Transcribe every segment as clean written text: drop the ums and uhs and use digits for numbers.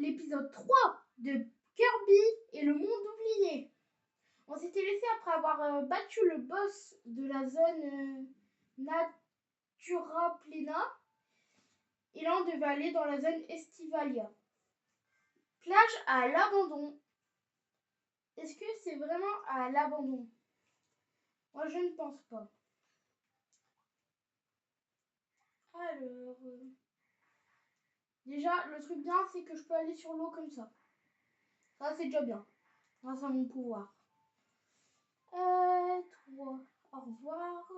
l'épisode 3 de Kirby et le monde oublié. On s'était laissé après avoir battu le boss de la zone Natura Plena. Et là, on devait aller dans la zone Estivalia. Plage à l'abandon. Est-ce que c'est vraiment à l'abandon? Moi, je ne pense pas. Alors... déjà, le truc bien, c'est que je peux aller sur l'eau comme ça. Ça, c'est déjà bien. Grâce à mon pouvoir. 3. Au revoir.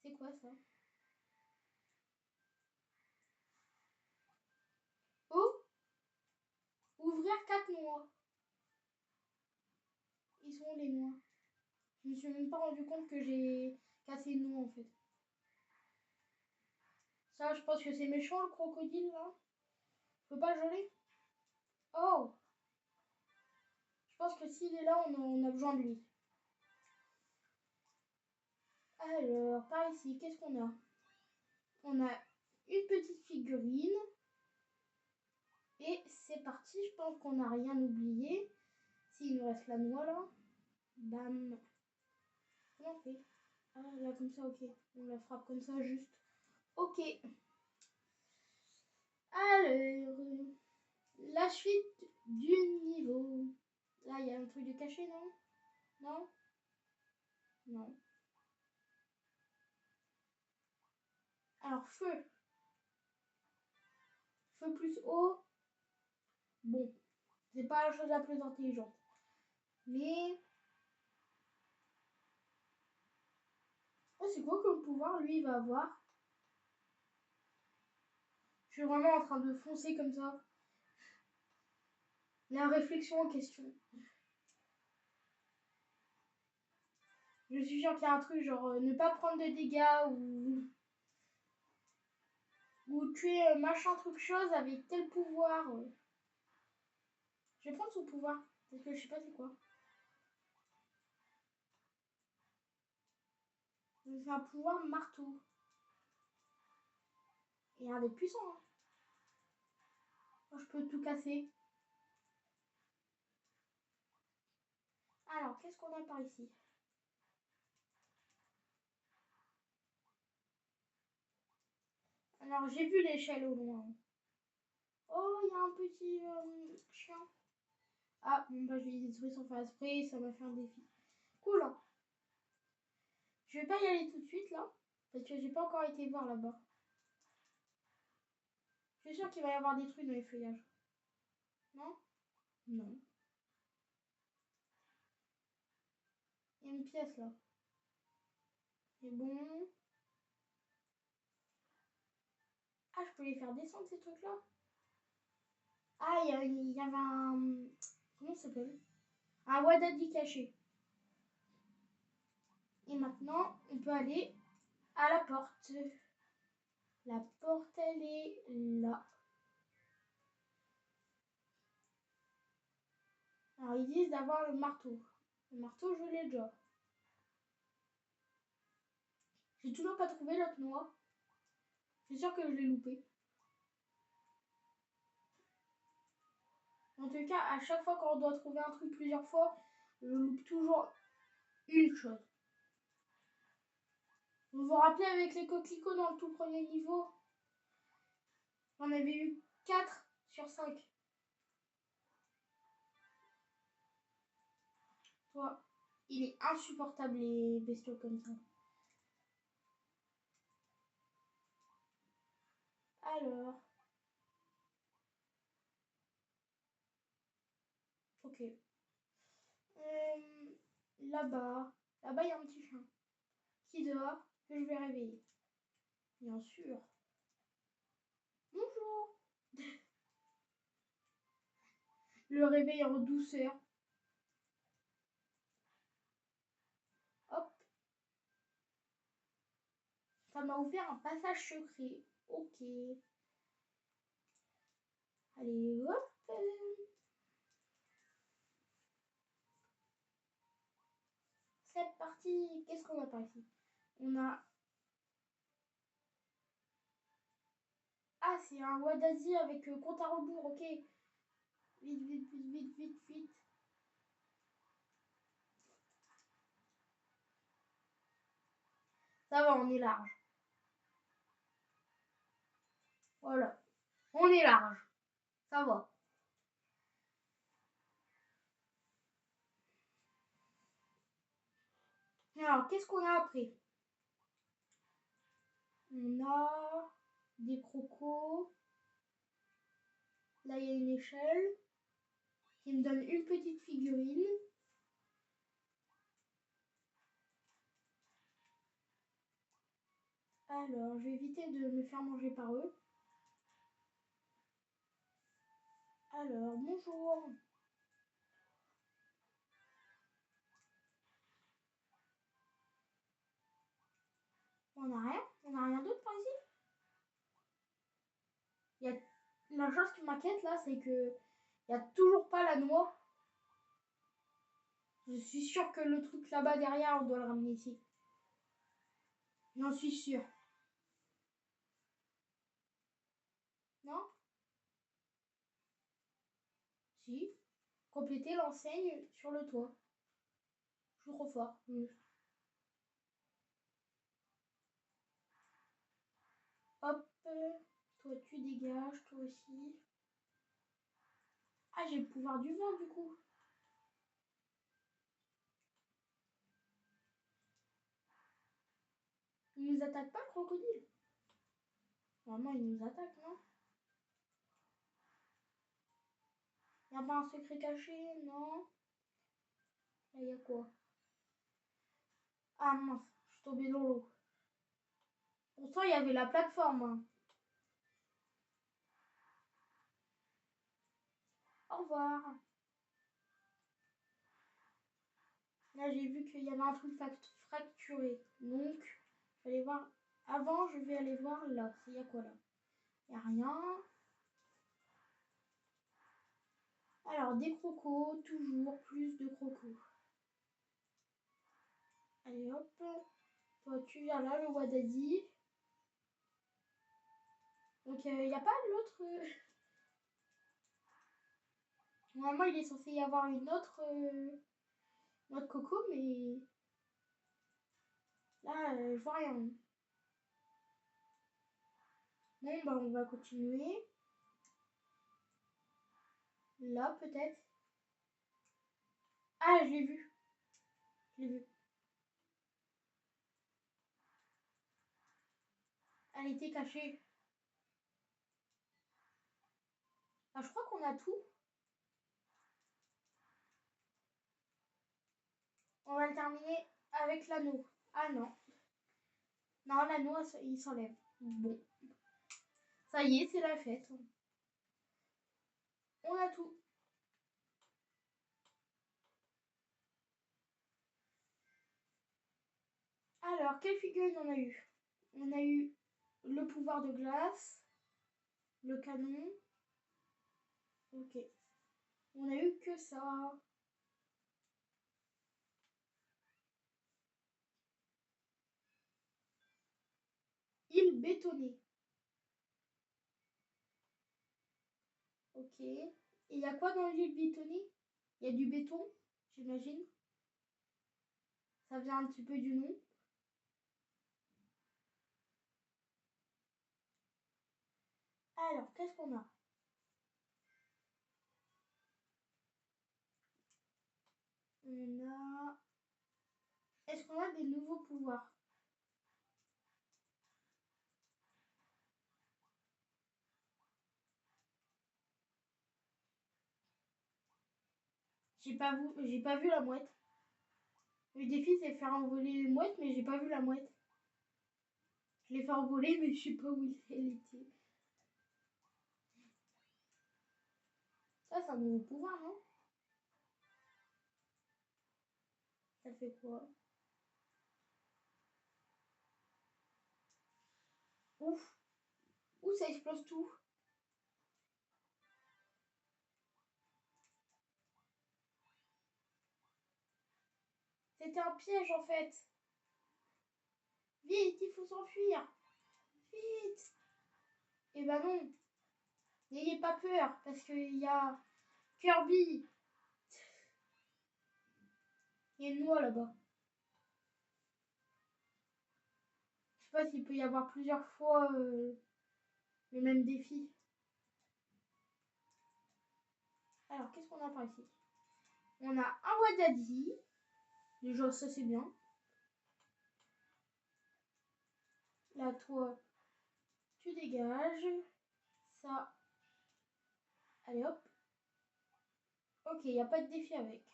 C'est quoi ça? Oh! Ouvrir 4 noix. Ils sont où les noix? Je me suis même pas rendu compte que j'ai cassé une noix en fait. Ça, je pense que c'est méchant le crocodile là. Je peux pas geler? Oh! Je pense que s'il est là, on a besoin de lui. Alors, par ici, qu'est-ce qu'on a? On a une petite figurine. Et c'est parti, je pense qu'on n'a rien oublié. S'il nous reste la noix là. Bam. Comment on fait? Ah là, comme ça, ok. On la frappe comme ça, juste. Ok. Alors, la suite du niveau. Là, il y a un truc de caché, non? Non? Non. Alors, feu. Feu plus eau. Bon, c'est pas la chose la plus intelligente. Mais... oh, c'est quoi comme pouvoir, lui, il va avoir? Je suis vraiment en train de foncer comme ça. La réflexion en question. Je suis sûre qu'il y a un truc genre ne pas prendre de dégâts ou tuer machin truc chose avec tel pouvoir. Je vais prendre son pouvoir parce que je sais pas c'est quoi. C'est un pouvoir marteau. Et un des puissants. Hein. Moi, je peux tout casser. Alors, qu'est-ce qu'on a par ici? Alors, j'ai vu l'échelle au loin. Oh, il y a un petit chien. Ah, bon, bah, je vais détruire sans faire esprit. Ça m'a fait un défi. Cool. Hein. Je vais pas y aller tout de suite, là. Parce que j'ai pas encore été voir là-bas. Je suis sûre qu'il va y avoir des trucs dans les feuillages. Non? Non. Il y a une pièce, là. C'est bon. Ah, je peux les faire descendre, ces trucs-là? Ah, il y avait un... comment ça s'appelle? Un Wadadi caché. Et maintenant, on peut aller à la porte. La porte, elle est là. Alors, ils disent d'avoir le marteau. Le marteau, je l'ai déjà. J'ai toujours pas trouvé l'autre noix. C'est sûr que je l'ai loupé. En tout cas, à chaque fois qu'on doit trouver un truc plusieurs fois, je loupe toujours une chose. Vous vous rappelez avec les coquelicots dans le tout premier niveau? On avait eu 4 sur 5. Toi, il est insupportable les bestiaux comme ça. Alors. Ok. Là-bas. Là-bas, il y a un petit chien. Qui dort que je vais réveiller. Bien sûr. Bonjour. Le réveil en douceur. Hop. Ça m'a ouvert un passage secret. Ok. Allez, hop. C'est parti. Qu'est-ce qu'on a par ici? On a... Ah, c'est un Wadazi avec compte à rebours, ok. Vite, vite, vite, vite, vite, vite. Ça va, on est large. Voilà. On est large. Ça va. Alors, qu'est-ce qu'on a après? On a des crocos. Là, il y a une échelle qui me donne une petite figurine. Alors, je vais éviter de me faire manger par eux. Alors, bonjour. On n'a rien? On n'a rien d'autre par ici? Il y a... La chose qui m'inquiète là, c'est que il n'y a toujours pas la noix. Je suis sûre que le truc là-bas derrière, on doit le ramener ici. J'en suis sûre. Non? Si. Compléter l'enseigne sur le toit. Je suis trop fort. Hop. Toi, tu dégages. Toi aussi. Ah, j'ai le pouvoir du vent, du coup. Il nous attaque pas, le crocodile? Normalement, il nous attaque, non? Il n'y a pas un secret caché, non? Là, il y a quoi? Ah mince, je suis tombée dans l'eau. Pourtant, il y avait la plateforme. Hein. Au revoir. Là, j'ai vu qu'il y avait un truc fracturé. Donc, je vais aller voir. Avant, je vais aller voir là. Il y a quoi là? Il n'y a rien. Alors, des crocos. Toujours plus de crocos. Allez, hop. Toi, tu viens là, le Wadazi. Donc, il n'y a pas l'autre... Normalement, il est censé y avoir une autre coco, mais... Là, je vois rien. Bon, bah, on va continuer. Là, peut-être. Ah, je l'ai vu. Je l'ai vu. Elle était cachée. Ah, je crois qu'on a tout. On va le terminer avec l'anneau. Ah non. Non, l'anneau, il s'enlève. Bon. Ça y est, c'est la fête. On a tout. Alors, quelle figurine on a eu? On a eu le pouvoir de glace, le canon. Ok. On a eu que ça. Île bétonnée. Ok. Et il y a quoi dans l'île bétonnée? Il y a du béton, j'imagine. Ça vient un petit peu du nom. Alors, qu'est-ce qu'on a? On a... Est-ce qu'on a des nouveaux pouvoirs? J'ai pas vu la mouette. Le défi, c'est faire envoler les mouettes, mais j'ai pas vu la mouette. Je l'ai fait envoler, mais je sais pas où elle était. Ça, c'est un nouveau pouvoir, non? Ça fait quoi? Ouf! Ouh, ça explose tout. C'était un piège, en fait. Vite, il faut s'enfuir. Vite! Et bah non. N'ayez pas peur, parce qu'il y a Kirby. Il y a une noix là-bas. Je sais pas s'il peut y avoir plusieurs fois le même défi. Alors, qu'est-ce qu'on a par ici? On a un Wadadi. Déjà, ça c'est bien. Là, toi, tu dégages. Ça. Allez hop. Ok, il n'y a pas de défi avec.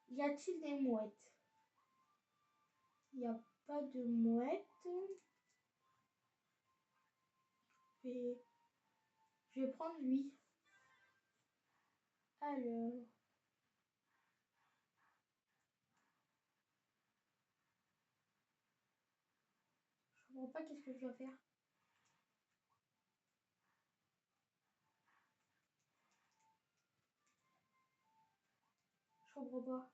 Y a-t-il des mouettes? Il n'y a pas de mouettes. Et je vais prendre lui. Alors. Je comprends pas qu'est-ce que je dois faire. Je comprends pas.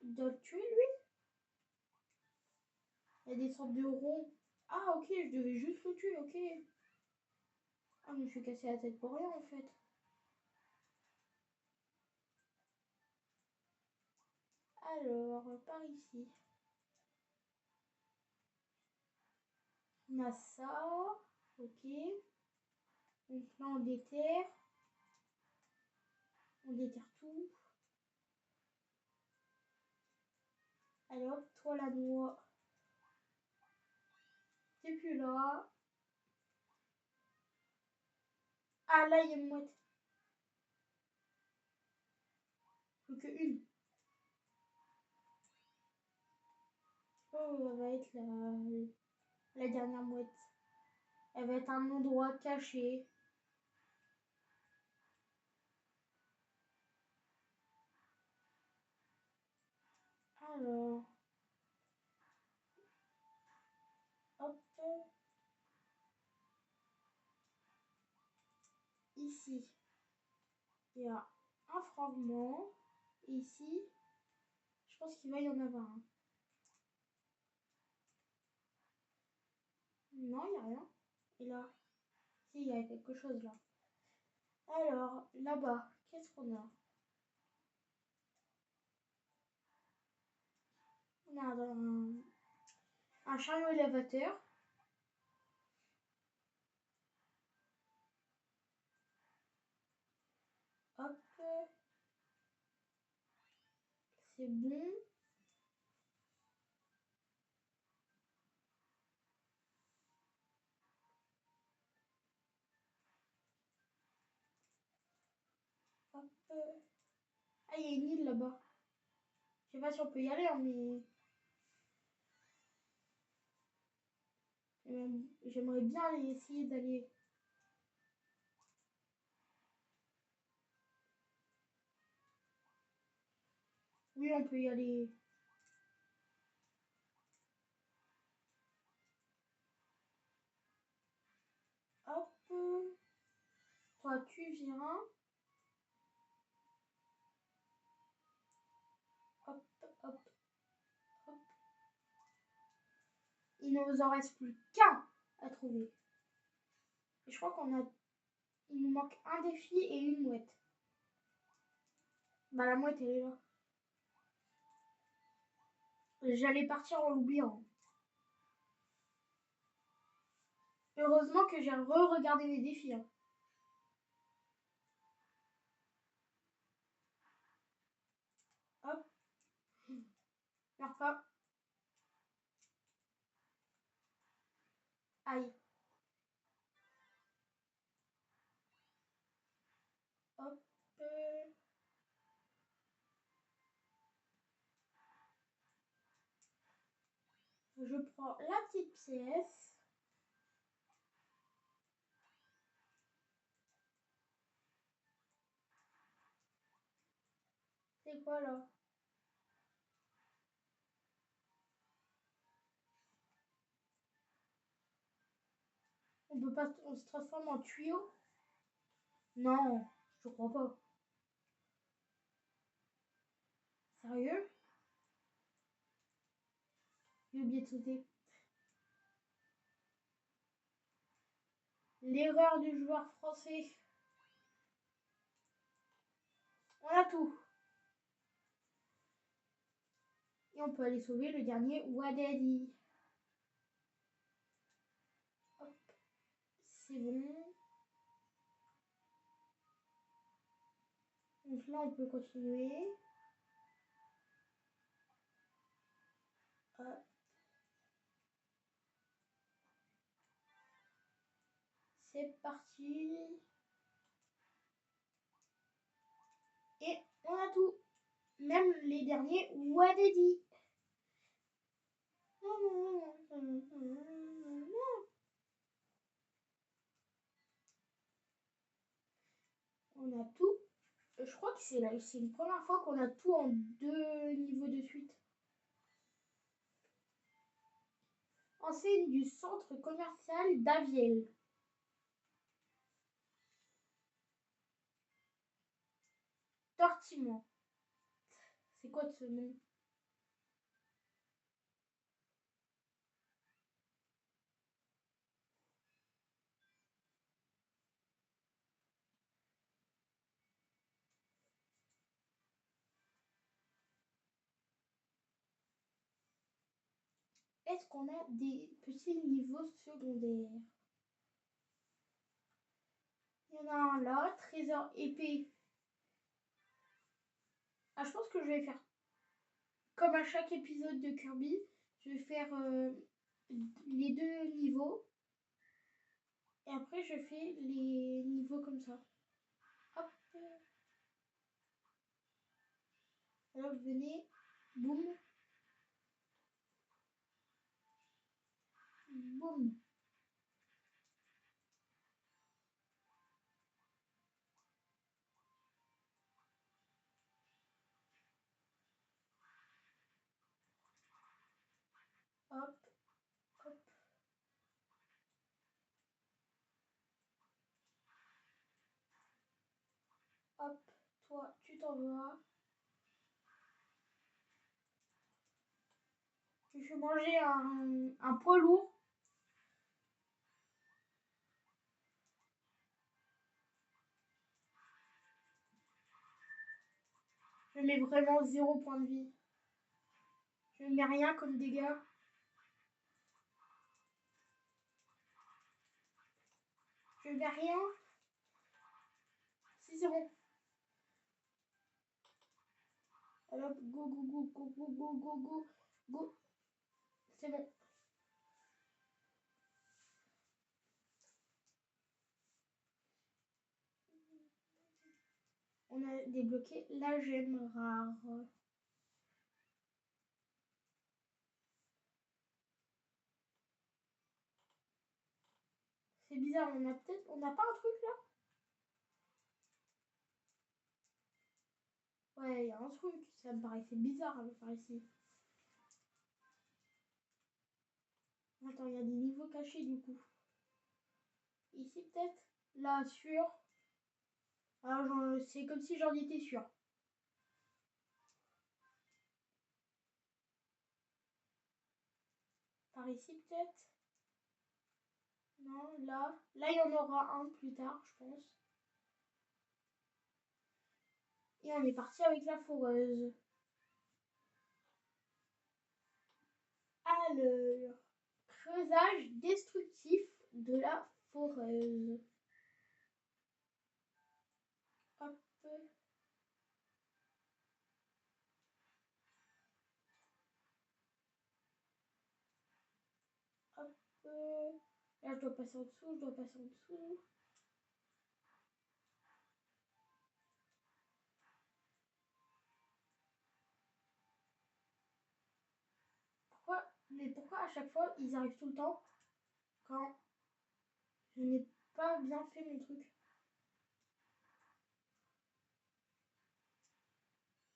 Il doit le tuer lui? Il y a des sortes de ronds. Ah ok, je devais juste le tuer, ok. Ah mais je suis cassé la tête pour rien en fait. Alors, par ici. On a ça. Ok. Donc là on déterre. On déterre tout. Allez hop, toi la noix. T'es plus là. Ah là il y a une mouette. Plus que une. Oh, elle va être la dernière mouette. Elle va être un endroit caché. Alors, hop, ici, il y a un fragment. Ici, je pense qu'il va y en avoir un. Non, il n'y a rien. Et là, si, il y a quelque chose là. Alors, là-bas, qu'est-ce qu'on a? On a un chariot élévateur. Hop, c'est bon. Hop. Ah, il y a une île là-bas. Je sais pas si on peut y aller, hein, mais j'aimerais bien aller essayer d'aller. Oui, on peut y aller. Hop. Toi, tu viens. Hop, hop, hop. Il ne nous en reste plus qu'un à trouver. Et je crois il nous manque un défi et une mouette. Bah la mouette elle est là. J'allais partir en l'oubliant. Heureusement que j'ai re-regardé les défis. Hein. Hop. Meurs pas. Aïe. Hop. Je prends la petite pièce. C'est quoi là? On peut pas, on se transforme en tuyau? Non, je crois pas. Sérieux? oublié de sauter. L'erreur du joueur français. On a tout. Et on peut aller sauver le dernier Wadadi. Hop. C'est bon. Donc là, on peut continuer. Hop. C'est parti. Et on a tout. Même les derniers Wadadi. On a tout. Je crois que c'est une première fois qu'on a tout en 2 niveaux de suite. Enseigne du centre commercial d'Aviel. Tortiment. C'est quoi de ce nom? Est-ce qu'on a des petits niveaux secondaires? Il y en a un là, trésor épée. Ah, je pense que je vais faire comme à chaque épisode de Kirby. Je vais faire les 2 niveaux. Et après, je fais les niveaux comme ça. Hop. Alors, venez. Boum. Boum. Hop. Hop. Hop. Toi, tu t'en vas. Je vais manger un poids lourd. Je mets vraiment 0 point de vie. Je mets rien comme dégâts. Je mets rien. Si, c'est bon. Alors, go, go, go, go, go, go, go, go, go. C'est bon. On a débloqué la gemme rare. C'est bizarre, on n'a pas un truc là? Ouais, il y a un truc, ça me paraissait bizarre par ici. Attends, il y a des niveaux cachés du coup. Ici peut-être? Là, sûr. Alors, c'est comme si j'en étais sûr. Par ici peut-être? Non, là. Là, il y en aura un plus tard, je pense. Et on est parti avec la foreuse. Alors, creusage destructif de la foreuse. Hop. Hop. Là, je dois passer en dessous, je dois passer en dessous. Mais pourquoi à chaque fois ils arrivent tout le temps quand je n'ai pas bien fait mon truc?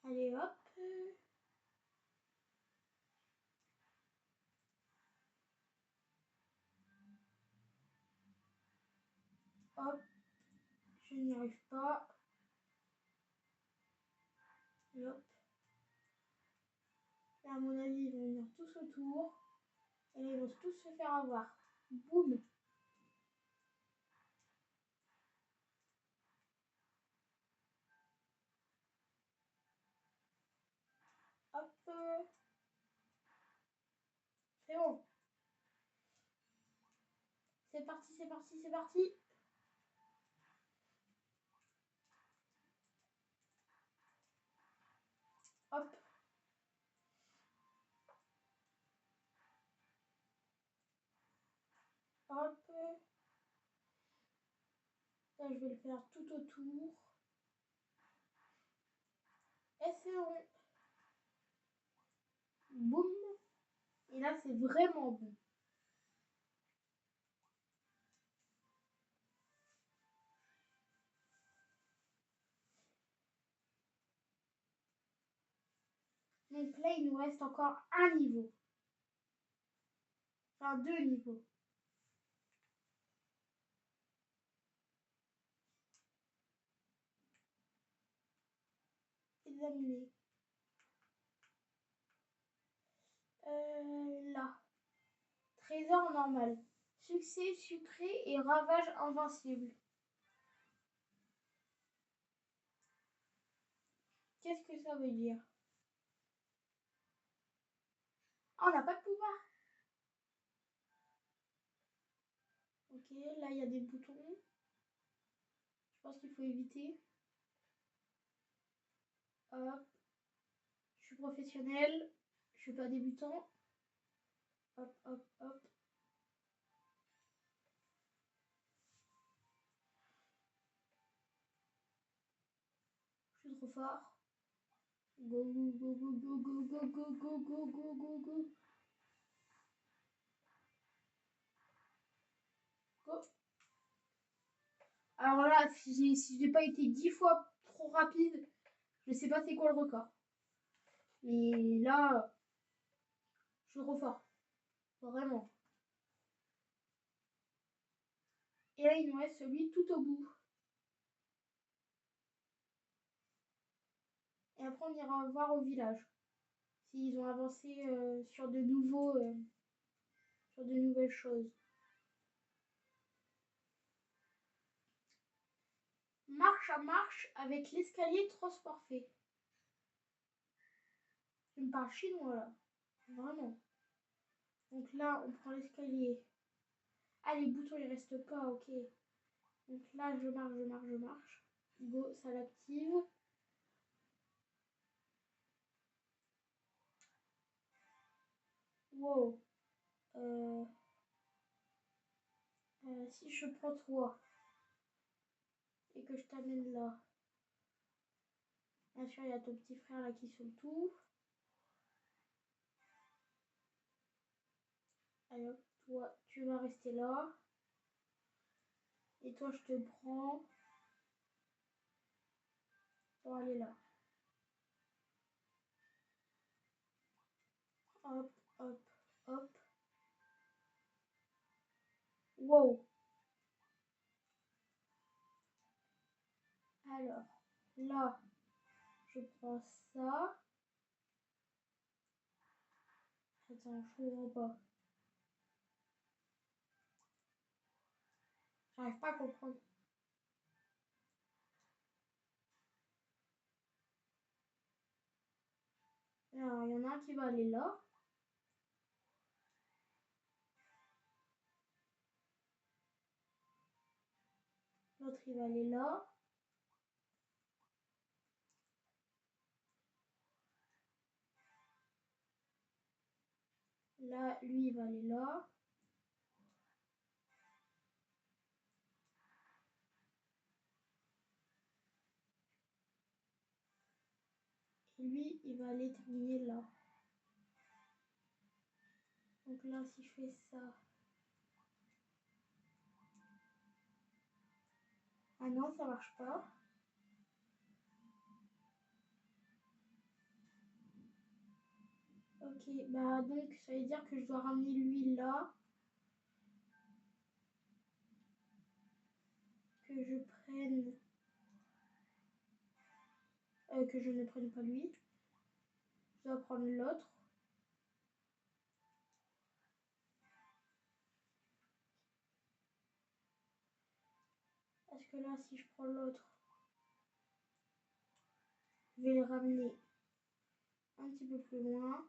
Allez hop. Hop. Je n'y arrive pas. Et hop. Et à mon avis ils vont venir tous autour. Et là, ils vont tous se faire avoir. Boum. Hop. C'est bon. C'est parti, c'est parti, c'est parti. Hop. Hop. Là, je vais le faire tout autour. Et c'est bon. Boum. Et là, c'est vraiment bon. Donc là, il nous reste encore un niveau. Enfin, 2 niveaux. Examiner. Là. Trésor normal. Succès sucré et ravage invincible. Qu'est-ce que ça veut dire? Ah, on n'a pas de pouvoir. Ok, là il y a des boutons. Je pense qu'il faut éviter. Hop. Je suis professionnel. Je suis pas débutant. Hop, hop, hop. Je suis trop fort. Go, go, go, go, go, go, go, go, go, go, go, go, go. Go. Alors là, si j'ai pas été 10 fois trop rapide, je sais pas c'est quoi le record. Mais là, je suis trop fort. Vraiment. Et là, il nous reste celui tout au bout. Et après, on ira voir au village. S'ils ont avancé sur de nouvelles choses. Marche à marche avec l'escalier transporté. Tu me parles chinois là. Vraiment. Donc là, on prend l'escalier. Ah, les boutons ils restent pas, ok. Donc là, je marche, je marche, je marche. Go, ça l'active. Wow. Si je prends toi et que je t'amène là. Bien sûr, il y a ton petit frère là qui saute tout. Allez hop, toi, tu vas rester là. Et toi, je te prends pour aller là. Hop, hop, hop. Wow. Alors, là, je prends ça. Attends, je comprends pas. J'arrive pas à comprendre. Alors, il y en a un qui va aller là. L'autre, il va aller là. Là, lui, il va aller là. Et lui, il va aller terminer là. Donc là, si je fais ça... Ah non, ça marche pas. Ok, bah donc ça veut dire que je dois ramener lui là. Que je prenne... que je ne prenne pas lui. Je dois prendre l'autre. que là, si je prends l'autre, je vais le ramener un petit peu plus loin.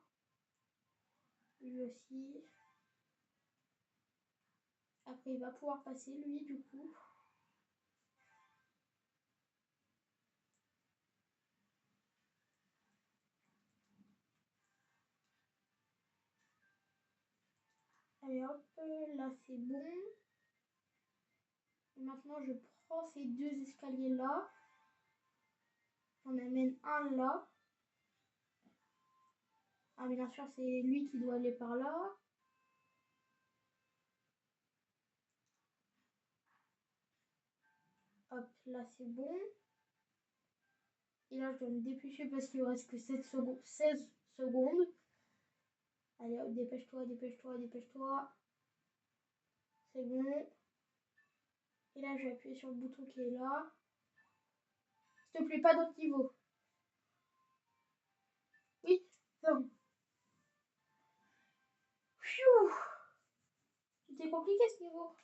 Lui aussi. Après, il va pouvoir passer, lui, du coup. Allez hop, là c'est bon. Maintenant, je prends ces deux escaliers là. J'en amène un là. Ah, mais bien sûr, c'est lui qui doit aller par là. Hop, là c'est bon. Et là, je dois me dépêcher parce qu'il ne reste que 16 secondes. Allez hop, dépêche-toi, dépêche-toi, dépêche-toi. C'est bon. Et là, je vais appuyer sur le bouton qui est là. S'il te plaît, pas d'autre niveau. Oui, c'est bon. Pfiou. C'était compliqué ce niveau.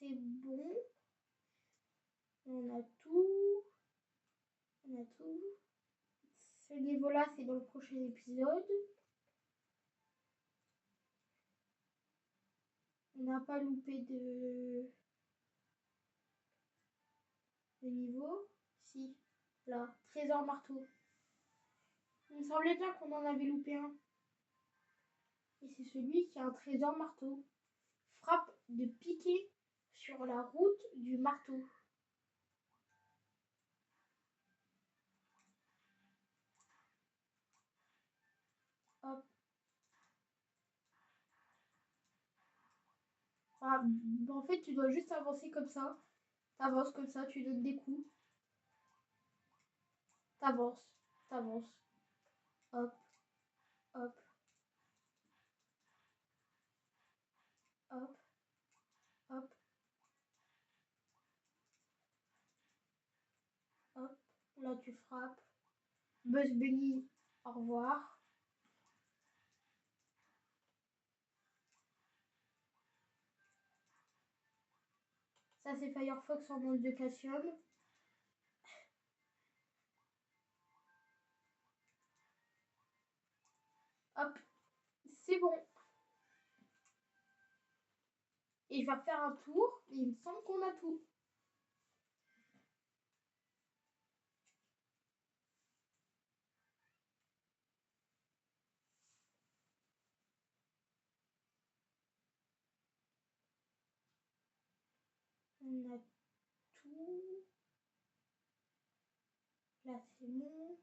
C'est bon. On a tout. On a tout. Ce niveau-là, c'est dans le prochain épisode. On n'a pas loupé de niveau. Si, là, trésor marteau. Il me semblait bien qu'on en avait loupé un. Et c'est celui qui a un trésor marteau. Frappe de piquer sur la route du marteau. Hop. Ah, en fait, tu dois juste avancer comme ça. T'avances comme ça, tu donnes des coups. T'avances, t'avances. Hop, hop, hop, hop, hop. Là, tu frappes. Buzz Bunny, au revoir. Ça, c'est Firefox en manque de calcium. Hop, c'est bon. Et je vais refaire un tour. Et il me semble qu'on a tout. On a tout. Là, c'est bon.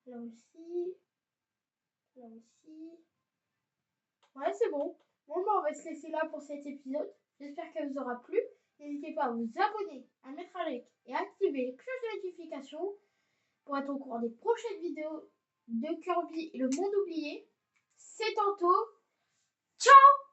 Là aussi. Là aussi. Ouais, c'est bon. Bon, bah, on va se laisser là pour cet épisode. J'espère qu'elle vous aura plu. N'hésitez pas à vous abonner, à mettre un like et à activer la cloche de notification pour être au courant des prochaines vidéos de Kirby et le monde oublié. C'est tantôt. Ciao!